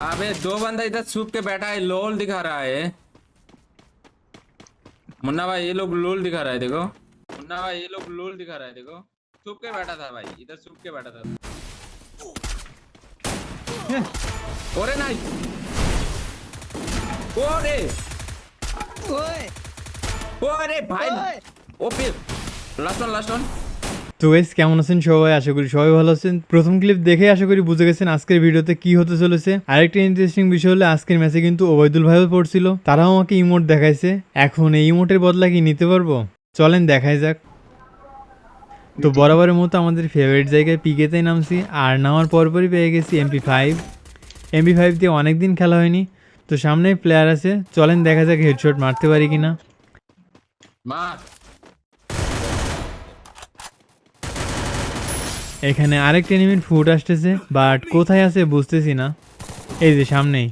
अबे दो बंदा इधर छुप के बैठा है, लोल दिखा रहा है। मुन्ना भाई ये लोग लोल दिखा रहा है, देखो मुन्ना भाई ये लोग लोल दिखा रहा है, देखो छुप के बैठा था भाई, इधर छुप के बैठा था। ओरे नाइस, ओरे ओए ओरे भाई, ओपी लास्ट वन। তো গাইস কেমন আছেন সবাই? আশা করি সবাই ভালো আছেন। প্রথম ক্লিপ দেখে আশা করি বুঝে গেছেন আজকের ভিডিওতে কি হতে চলেছে। আরেকটা ইন্টারেস্টিং বিষয় হলো আজকের ম্যাচে কিন্তু ওবায়দুল ভাইও পড়ছিল, তারাও আমাকে ইমোট দেখাইছে। এখন এই ইমোটের বদলা কি নিতে পারবো? চলেন দেখাই যাক। তো বরাবরের মতো আমাদের ফেভারিট জায়গায় পিকেতেই নামছি, আর নামার পরপরই পেয়ে গেছি এমপি5 দিয়ে অনেকদিন খেলা হয়নি। তো সামনে প্লেয়ার আছে, চলেন দেখা যাক হেডশট মারতে পারি কিনা। মার এখানে আরেকটা এনিমির ফুট আসতেছে, বাট কোথায় আছে বুঝতেছি না। এই যে সামনেই,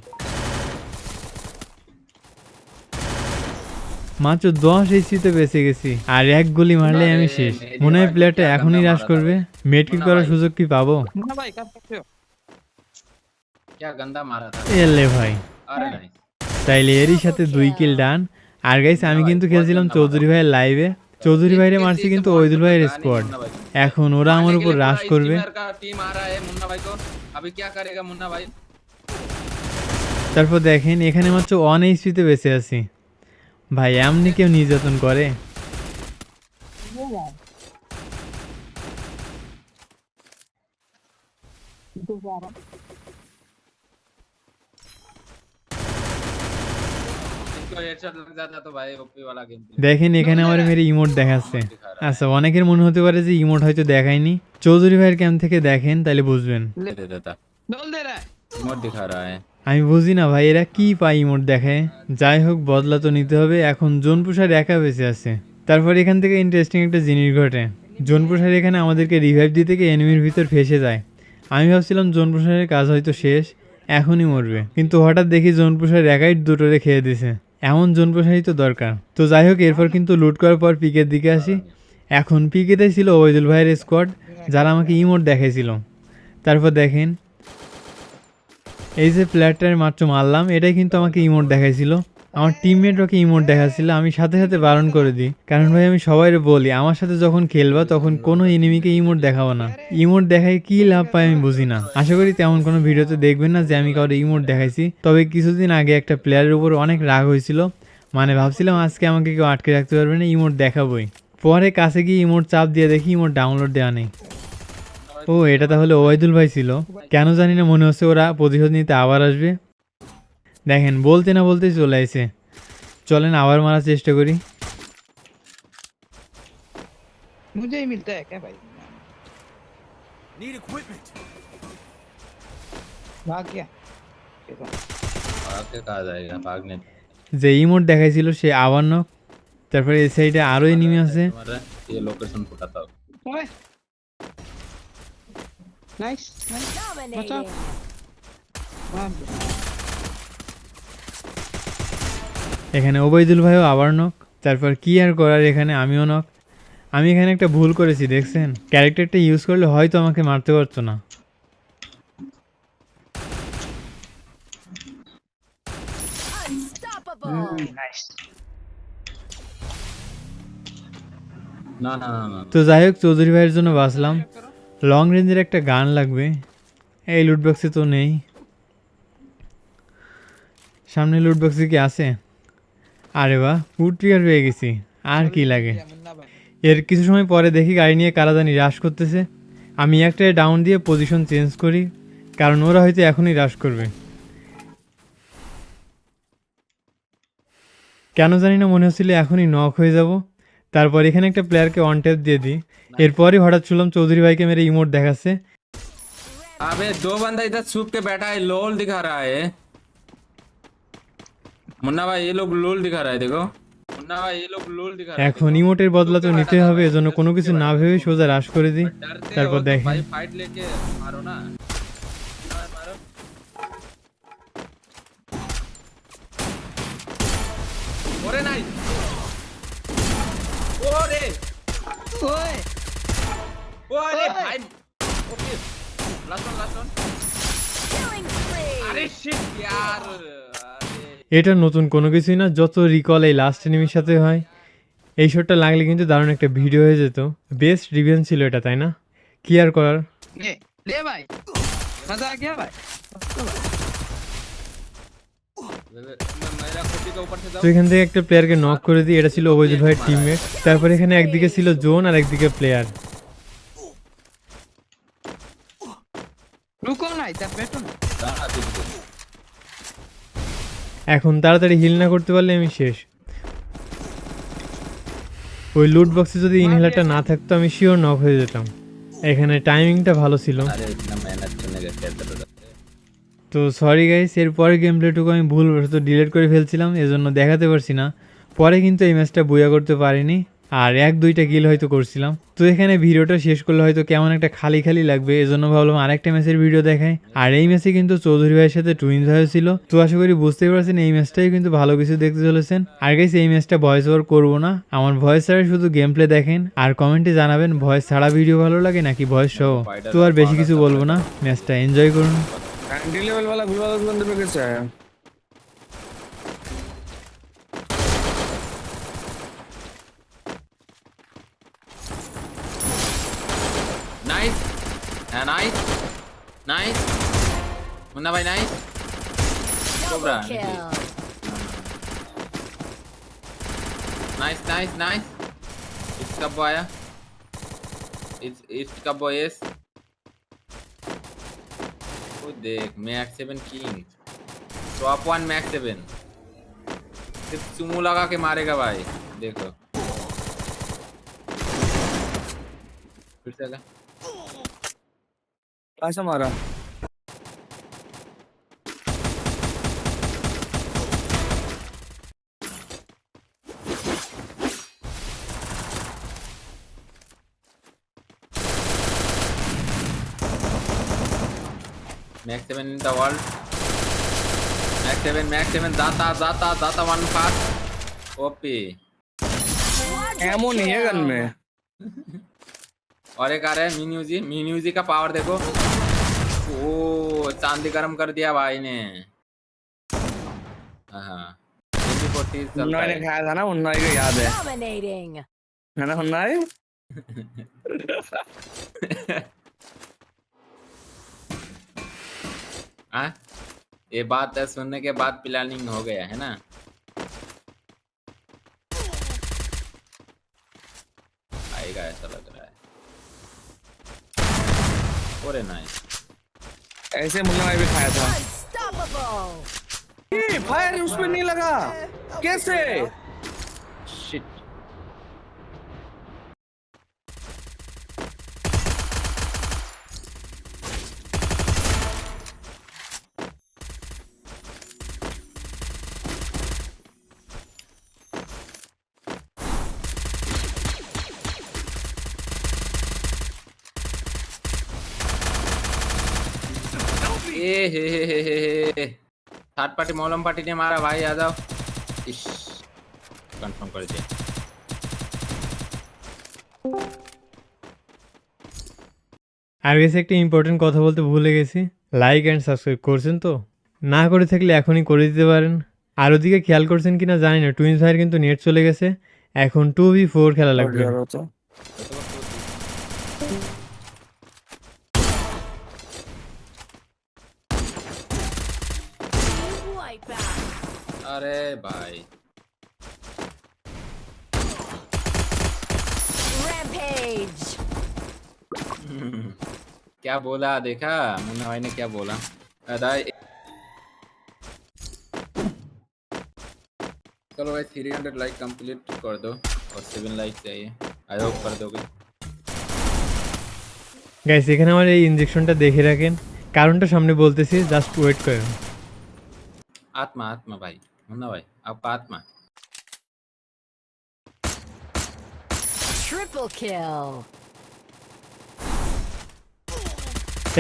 মাত্র 10 এইচপিতে বেঁচে গেছি, আর এক গুলি মারলে আমি শেষ। মনে হয় প্লেয়ারটা এখনই রাশ করবে। মেডকিট করার সুযোগ কি পাবো? मुन्ना भाई कब सकते हो? क्या गंदा मारा था। এলে ভাই, अरे नाइस, তাইলে এরই সাথে 2 কিল ডান। আর গাইস আমি কিন্তু খেলছিলাম চৌধুরী ভাইয়ের লাইভে। চৌধুরী ভাইরে মারছি কিন্তু ওবায়দুল ভাইয়ের স্কোয়াড। এখন ওরা আমার উপর রাশ করবে। टीम आ रहा है मुन्ना भाई को, अभी क्या करेगा मुन्ना भाई। তারপর দেখেন এখানে মাত্র 1 এইচপিতে বেঁচে আছি। ভাই এমনি কেউ নির্যাতন করে? इसको हेडशॉट लग जाता तो भाई ओपी वाला गेम। দেখেন এখানে আমার মেরে ইমোট দেখাচ্ছে। আচ্ছা, অনেকের মনে হতে পারে যে ইমোট হয়তো দেখায়নি। চৌধুরী ভাইয়ের ক্যাম্প থেকে দেখেন তাহলে বুঝবেন। दे देता, डोल दे रहा है। मोड दिखा रहा है। আমি বুঝি না ভাই এরা কি পায় ইমোট দেখায়। যাই হোক বদলা তো নিতে হবে। এখন জোন পুষার একা বেঁচে আছে। তারপর এখান থেকে ইন্টারেস্টিং একটা জিনিস ঘটে। জোন পুষার এখানে আমাদেরকে রিভাইভ দিতে গিয়ে এনিমির ভিতর ফেসে যায়। আমি ভাবছিলাম জোন পুষারের কাজ হয়তো শেষ, এখনই মরবে, কিন্তু হঠাৎ দেখি জোন পুষার একাই দুটোরে খেয়ে দিছে। এমন জোন পুষারই তো দরকার। তো যাই হোক এরপর কিন্তু লুট করার পর পিকের দিকে আসি। এখন পিকেতেই ছিল ওবায়দুল ভাইয়ের স্কোয়াড, যারা আমাকে ইমোট দেখাইছিল। তারপর দেখেন এই যে প্লেয়ারটার মাত্র মারলাম, এটাই কিন্তু আমাকে ইমোট দেখাইছিল। আমার টিমমেট ওকে ইমোট দেখাচ্ছিল, আমি সাথে সাথে বারণ করে দিই, কারণ ভাই আমি সবাইরে বলি আমার সাথে যখন খেলবা তখন কোনো এনিমিকে ইমোট দেখাবো না। ইমোট দেখাই কি লাভ পাই আমি বুঝি না। আশা করি তেমন কোনো ভিডিওতে দেখবেন না যে আমি কাউকে ইমোট দেখাইছি। তবে কিছুদিন আগে একটা প্লেয়ারের উপর অনেক রাগ হয়েছিল, মানে ভাবছিলাম আজকে আমাকে কেউ আটকে রাখতে পারবে না, ইমোট দেখাবোই। পরে কাছে গিয়ে ইমোট চাপ দিয়ে দেখি ইমোট ডাউনলোড দেওয়া নেই। ও এটা তাহলে ওবায়দুল ভাই ছিল। কেন জানি না মনে হচ্ছে ওরা প্রতিশোধ নিতে আবার আসবে। দেখেন বলতে না বলতেই চলে আসে। চলেন আবার মারার চেষ্টা করি। मुझे ही मिलता है क्या भाई? Need equipment. भाग गया। भाग के कहा जाएगा, भागने যে ইমোট দেখাইছিল সে আবার নক। তারপরে এই সাইডে আরো এনিমি আছে। तुम्हारा ये लोकेशन फुटाता हो। ओए नाइस नाइस बचा। भाग गया। এখানে ওবায়দুল ভাইও আবার নক। তারপর কি আর করার, এখানে আমিও নক। আমি এখানে একটা ভুল করেছি দেখছেন, ক্যারেক্টারটা ইউজ করলে হয়তো আমাকে মারতে পারতো না। नाइस। ना ना ना ना তো যাই হোক চৌধুরী ভাইয়ের জন্য বাঁচলাম। লং রেঞ্জের একটা গান লাগবে, এই লুটবক্সে তো নেই। সামনে লুটবক্সে কি আছে? আরে বাহ, উড ট্রিগার পেয়ে গেছি, আর কি লাগে। मुन्ना भाई এর কিছু সময় পরে দেখি গাড়ি নিয়ে কারা জানি রাশ করতেছে। আমি একটা ডাউন দিয়ে পজিশন চেঞ্জ করি, কারণ ওরা হয়তো এখনই রাশ করবে। কেন জানি না মনে হচ্ছিল এখনই নক হয়ে যাব। তারপর এখানে একটা প্লেয়ারকে অন ট্যাপ দিয়ে দিই। এরপরই হঠাৎ শুনলাম চৌধুরী ভাইকে মেরে ইমোট দেখাচ্ছে। अबे दो बंदा इधर छुप के बैठा है, लोल दिखा रहा है। मुन्ना भाई ये लोग लोल दिखा रहा है, देखो मुन्ना भाई ये लोग लोल दिखा रहा है। এখন ইমোটের বদলা তো নিতে হবে, এজন্য কোনো কিছু না ভেবে সোজা রাশ করে দিই। डरते তারপর हो तो দেখেন भाई फाइट लेके मारो ना, मारो। ओरे नाइस, ओरे ओए ओरे भाई, okay last one Killing spree. अरे शिट यार अरे এটা নতুন কোনো কিছুই না, যত রিকল এই লাস্ট এনিমির সাথে হয় এই শটটা লাগলে কিন্তু দারুণ একটা ভিডিও হয়ে যেত। বেস্ট রিভেঞ্জ ছিল এটা, তাই না? কি আর করার। ले ले भाई मजा आ गया भाई मेरा खुद के ऊपर से তো এখান থেকে একটা প্লেয়ারকে নক করে দিই, এটা ছিল অবৈধ ভাইয়ের টিমমেট। তারপর এখানে একদিকে ছিল জোন আর একদিকে প্লেয়ার। रुको ना इधर बैठो ना এখন তাড়াতাড়ি হিল না করতে পারলে আমি শেষ। ওই লুট বক্সে যদি ইনহেলারটা না থাকতো আমি শিওর নক হয়ে যেতাম। এখানে টাইমিংটা ভালো ছিল। अरे इतना मेहनत करने का क्या जरूरत है তো সরি গাইস, এর পরে গেম প্লেটুকু আমি ভুলবশত ডিলিট করে ফেলছিলাম, এজন্য দেখাতে পারছি না। পরে কিন্তু এই ম্যাচটা বুয়া করতে পারিনি, আর 1-2টা কিল হয়তো করছিলাম। তো এখানে ভিডিওটা শেষ করলে হয়তো কেমন একটা খালি খালি লাগবে, এজন্য ভাবলাম আরেকটা ম্যাচের ভিডিও দেখাই। আর এই ম্যাচে কিন্তু চৌধুরী ভাইয়ের সাথে টুইন্স ভাইও ছিল। তো আশা করি বুঝতেই পারছেন এই ম্যাচটাই কিন্তু ভালো কিছু দেখতে চলেছেন। আর গাইস এই ম্যাচটা ভয়েস ওভার করবো না, আমার ভয়েস ছাড়া শুধু গেম প্লে দেখেন। আর কমেন্টে জানাবেন ভয়েস ছাড়া ভিডিও ভালো লাগে নাকি ভয়েস সহ। তো আর বেশি কিছু বলবো না, ম্যাচটা এনজয় করুন। कैंडी लेवल वाला गुलवा उस बंदे पे कैसे आया? नाइस नाइस नाइस मुन्ना भाई nice cobra nice nice nice इसका बॉय इसका बॉयस वो देख मैक्स 7 किंग टॉप 1 मैक्स 7 सिर्फ सुमो लगा के मारेगा भाई देखो फिर से लगा कैसा मारा? Max 7 in the world. Max 7, Data 1 fast. OP. Ammo नहीं है गन में। और एक आ रहा है मिन्यूजी का पावर देखो। ओ चांदी गरम कर दिया भाई ने। हाँ 40 चलता उन्नाई ने है। खाया था ना, उन्नाई को याद है है ना उन्नाई? हाँ ये बात सुनने के बाद प्लानिंग हो गया है ना। आएगा ऐसा लग रहा है। ओरे नाइस ऐसे मुन्ना भाई भी खाया था। ये फायर उस पे नहीं लगा कैसे? शिट थर्ड पार्टी मौलम पार्टी ने मारा भाई आ जाओ इस कंफर्म कर दिया আর গেছে একটা ইম্পর্টেন্ট কথা বলতে ভুলে গেছি, লাইক অ্যান্ড সাবস্ক্রাইব করছেন তো? না করে থাকলে এখনই করে দিতে পারেন। আর ওদিকে খেয়াল করছেন কিনা জানি না, টুইন্স ভাইয়ের কিন্তু নেট চলে গেছে, এখন 2v4 খেলা লাগবে। अरे भाई क्या बोला देखा मुन्ना भाई ने क्या बोला। चलो भाई 300 लाइक कंप्लीट कर दो और 7 लाइक चाहिए, आई होप कर दोगे। গাইস এখানে আমার এই ইনজেকশনটা দেখে রাখেন, কারণটা সামনে বলতেছি, জাস্ট ওয়েট করেন। आत्मा आत्मा भाई मुन्ना भाई आपका आत्मा Triple kill.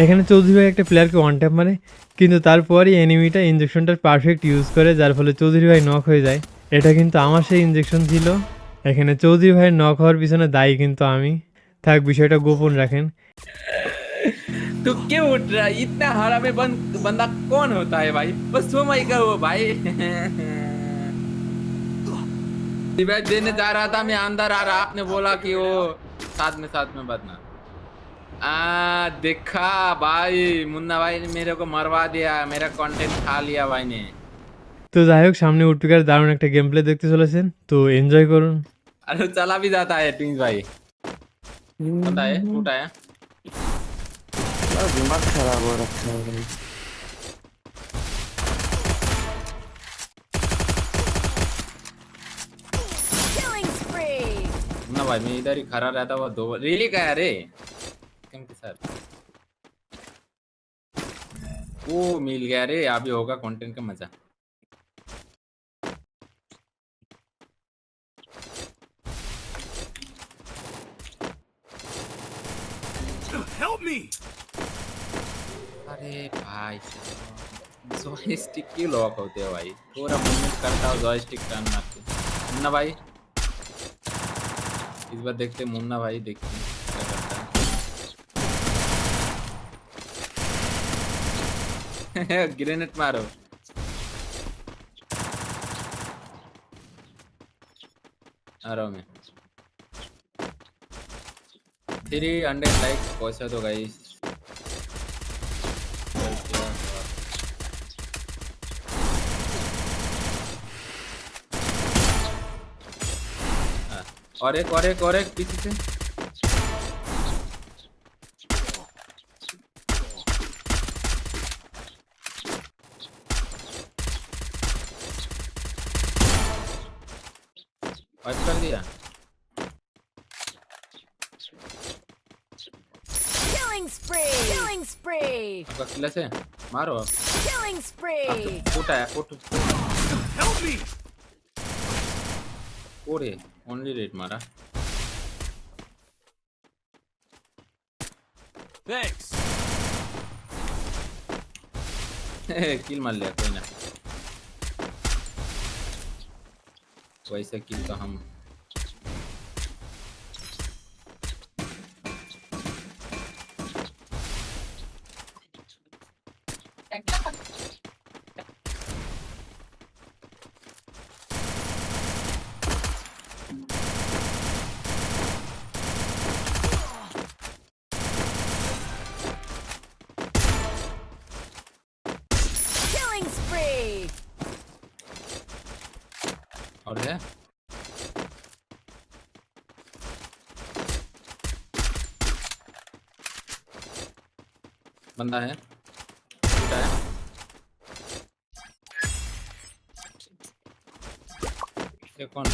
এখানে চৌধুরী ভাই একটা প্লেয়ারকে ওয়ান ট্যাপ মারে, কিন্তু তারপরই এনিমিটা ইনজেকশনটার পারফেক্ট ইউজ করে, যার ফলে চৌধুরী ভাই নক হয়ে যায়। এটা কিন্তু আমার সেই ইনজেকশন ছিল। এখানে চৌধুরী ভাইয়ের নক হওয়ার পিছনে দায়ী কিন্তু আমি। থাক, বিষয়টা গোপন রাখেন। तू क्यों उठ रहा है? इतना हरामी बंदा कौन होता है भाई? बस तुम ही कहो भाई। रिवाइव देने जा रहा था, मैं अंदर आ रहा, आपने बोला कि वो साथ में बदना। देखा भाई, मुन्ना भाई ने मेरे को मरवा दिया, मेरा कंटेंट खा लिया भाई ने। তো যাই হোক, সামনে উঠপিকার দারুণ একটা গেম প্লে দেখতে চলেছেন, তো এনজয় করুন। अरे चला भी जाता है ट्विंस भाई। पता है टूटा है। यार दिमाग खराब हो रखा है भाई। Killing spree. मुन्ना भाई मैं इधर ही खड़ा रहता हुआ 2 बार रियली का है रे किम के साथ। वो मिल गया रे, अभी होगा कंटेंट का मजा। Help me! अरे भाई जॉयस्टिक क्यों लॉक होते हैं भाई? थोड़ा मूवमेंट करता हो जॉयस्टिक टर्न मारते। मुन्ना भाई इस बार देखते, मुन्ना भाई देखते हैं क्या करता है। ग्रेनेड मारो। आ रहा हूँ मैं। 300 लाइक पहुंचा दो गाइस। और एक पीछे से। वाइप कर दिया। Killing spree. Killing spree. आपका किला से मारो आप। Killing spree. फूटा है फूट। Help me! ओरे ओनली रेड मारा। Thanks. किल मार लिया कोई ना। वैसे किल तो हम Killing spree. और है बंदा है टूटा है। ये कौन?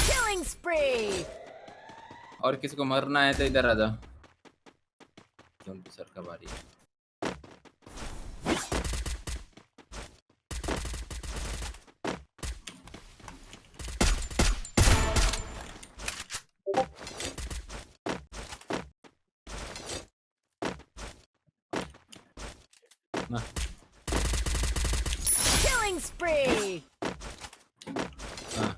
Killing spree. और किसी को मरना है तो इधर आ जाओ। जॉम्बी सर का बारी है। ना Killing spree. हाँ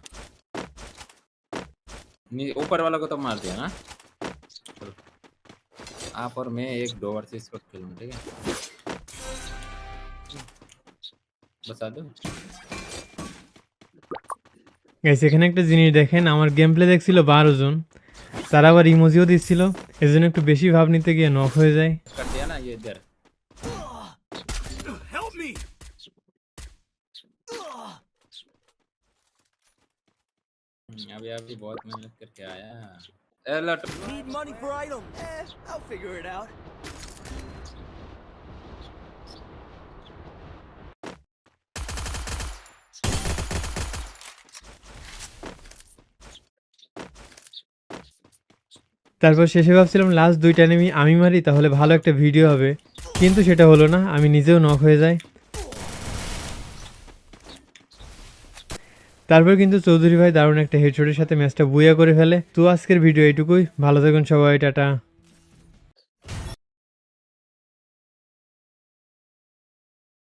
ऊपर वाला को तो मार दिया ना। चलो आप और मैं एक 2 ओवर से इसको खेलूँ, ठीक है? बता दो। গাইস এখানে একটা জিনিস দেখেন, আমার গেম প্লে দেখছিল 12 জন, তারা আবার ইমোজিও দিচ্ছিল, এজন্য একটু বেশি ভাব নিতে গিয়ে নক হয়ে যায়। कर दिया ना ये इधर। Help me! अभी बहुत मेहनत करके आया। Alert Need money for items. I'll figure it out. তারপর শেষে ভাবছিলাম লাস্ট 2টা এনিমি আমি মারি তাহলে ভালো একটা ভিডিও হবে, কিন্তু সেটা হলো না, আমি নিজেও নক হয়ে যাই। তারপর কিন্তু চৌধুরী ভাই দারুণ একটা হেডশটের সাথে ম্যাচটা বুইয়া করে ফেলে। তো আজকের ভিডিও এইটুকুই, ভালো থাকুন সবাই, টাটা।